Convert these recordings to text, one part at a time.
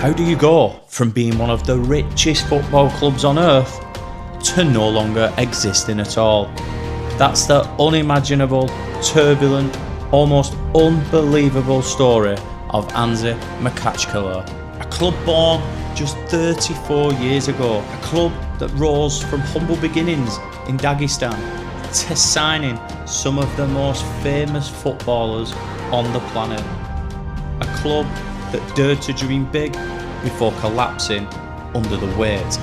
How do you go from being one of the richest football clubs on earth to no longer existing at all? That's the unimaginable, turbulent, almost unbelievable story of Anzhi Makhachkala. A club born just 34 years ago, a club that rose from humble beginnings in Dagestan to signing some of the most famous footballers on the planet. A club that dared to dream big before collapsing under the weight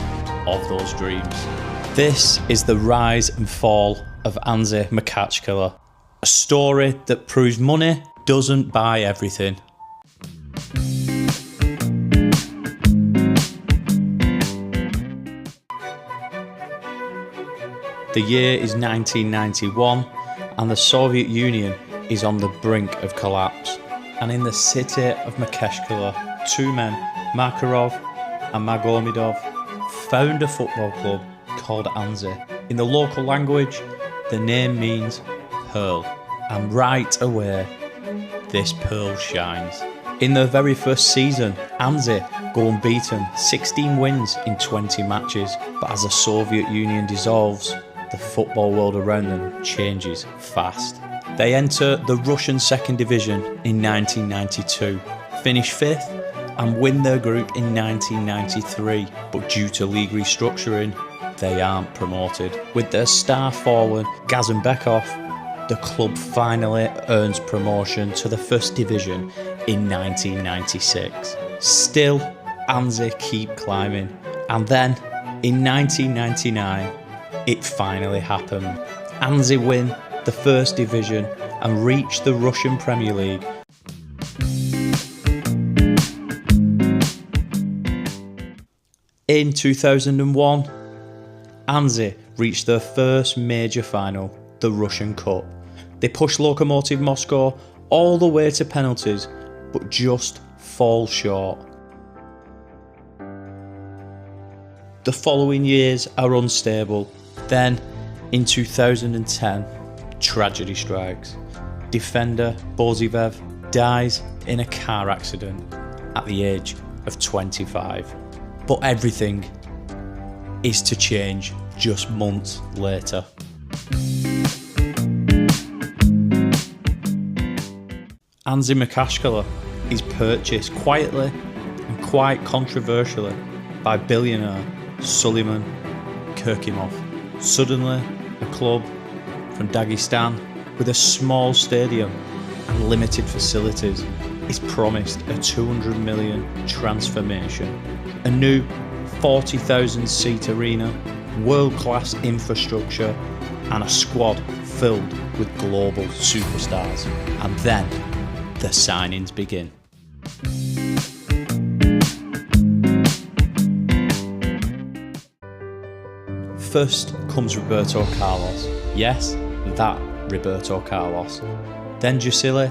of those dreams. This is the rise and fall of Anzhi Makhachkala, a story that proves money doesn't buy everything. The year is 1991 and the Soviet Union is on the brink of collapse. And in the city of Makhachkala, two men, Makarov and Magomedov, found a football club called Anzhi. In the local language, the name means pearl, and right away, this pearl shines. In their very first season, Anzhi go unbeaten, 16 wins in 20 matches, but as the Soviet Union dissolves, the football world around them changes fast. They enter the Russian second division in 1992, finish 5th and win their group in 1993, but due to league restructuring, they aren't promoted. With their star forward Gazimbekov, the club finally earns promotion to the first division in 1996. Still, Anzhi keep climbing, and then in 1999, it finally happened. Anzhi win the first division and reach the Russian Premier League. In 2001, Anzhi reached their first major final, the Russian Cup. They pushed Lokomotiv Moscow all the way to penalties, but just fall short. The following years are unstable. Then, in 2010, tragedy strikes. Defender Bozivev dies in a car accident at the age of 25. But everything is to change just months later. Anzhi Makhachkala is purchased quietly and quite controversially by billionaire Suleyman Kerimov. Suddenly, a club from Dagestan with a small stadium and limited facilities is promised a 200 million transformation, a new 40,000 seat arena, world-class infrastructure and a squad filled with global superstars. And then the signings begin. First comes Roberto Carlos. Yes, that Roberto Carlos. Then Jusili,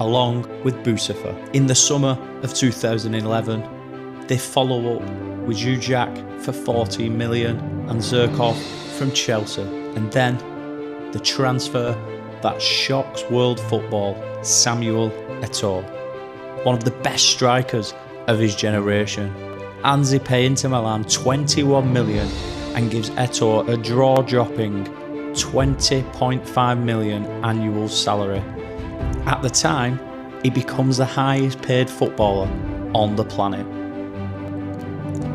along with Bucefa. In the summer of 2011, they follow up with Zuzak for 14 million and Zirkov from Chelsea. And then the transfer that shocks world football, Samuel Eto'o, one of the best strikers of his generation. Anzhi pay Inter Milan 21 million and gives Eto'o a jaw-dropping 20.5 million annual salary. At the time, he becomes the highest paid footballer on the planet.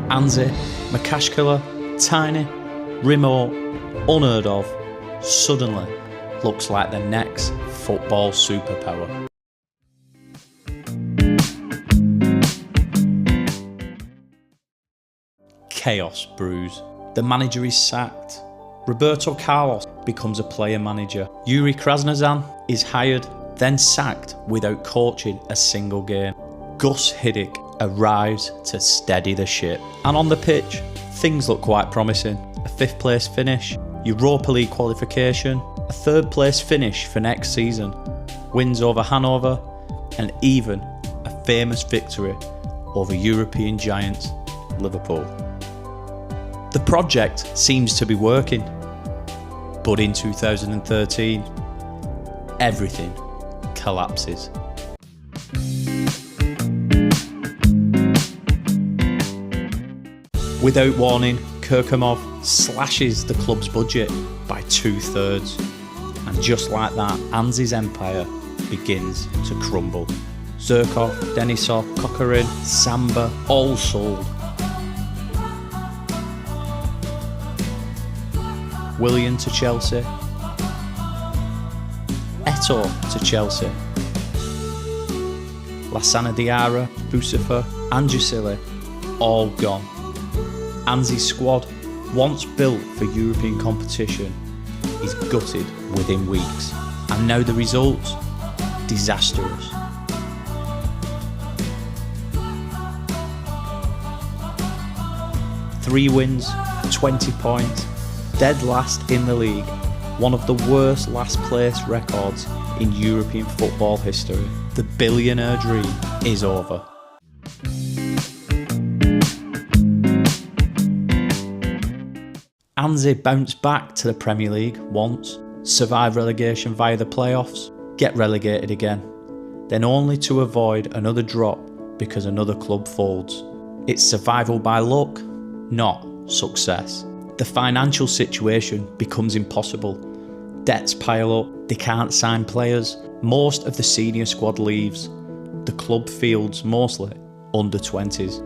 Anzhi Makhachkala, tiny, remote, unheard of, suddenly looks like the next football superpower. Chaos brews. The manager is sacked. Roberto Carlos becomes a player manager. Yuri Krasnozan is hired, then sacked without coaching a single game. Gus Hiddink arrives to steady the ship. And on the pitch, things look quite promising. A 5th place finish, Europa League qualification, a 3rd place finish for next season, wins over Hanover, and even a famous victory over European giants Liverpool. The project seems to be working, but in 2013, everything collapses. Without warning, Kerimov slashes the club's budget by 2/3. And just like that, Anzhi's empire begins to crumble. Zhirkov, Denisov, Kokorin, Samba, all sold. Willian to Chelsea. Eto'o to Chelsea. Lassana Diarra, Busafa, and Jusili, all gone. Anzhi's squad, once built for European competition, is gutted within weeks. And now the results? Disastrous. Three wins, 20 points, dead last in the league, one of the worst last place records in European football history. The billionaire dream is over. Anzhi bounced back to the Premier League once, survive relegation via the playoffs, get relegated again, then only to avoid another drop because another club folds. It's survival by luck, not success. The financial situation becomes impossible. Debts pile up, they can't sign players, most of the senior squad leaves. The club fields mostly under 20s.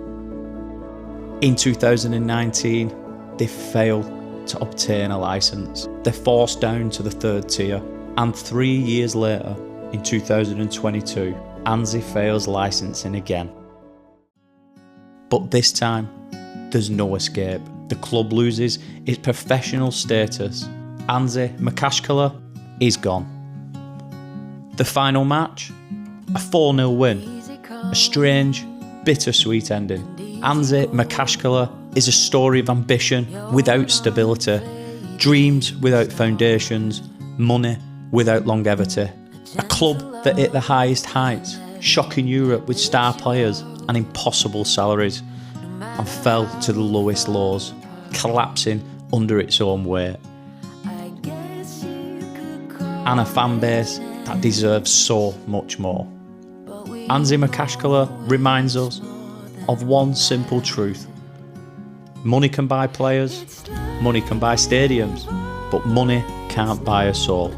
In 2019, they fail to obtain a licence. They're forced down to the 3rd tier, and 3 years later, in 2022, Anzhi fails licensing again. But this time, there's no escape. The club loses its professional status. Anzhi Makhachkala is gone. The final match? A 4-0 win. A strange, bittersweet ending. Anzhi Makhachkala is a story of ambition without stability, dreams without foundations, money without longevity. A club that hit the highest heights, shocking Europe with star players and impossible salaries, and fell to the lowest lows, collapsing under its own weight. And a fan base that deserves so much more. Anzhi Makhachkala reminds us of one simple truth. Money can buy players, money can buy stadiums, but money can't buy a soul.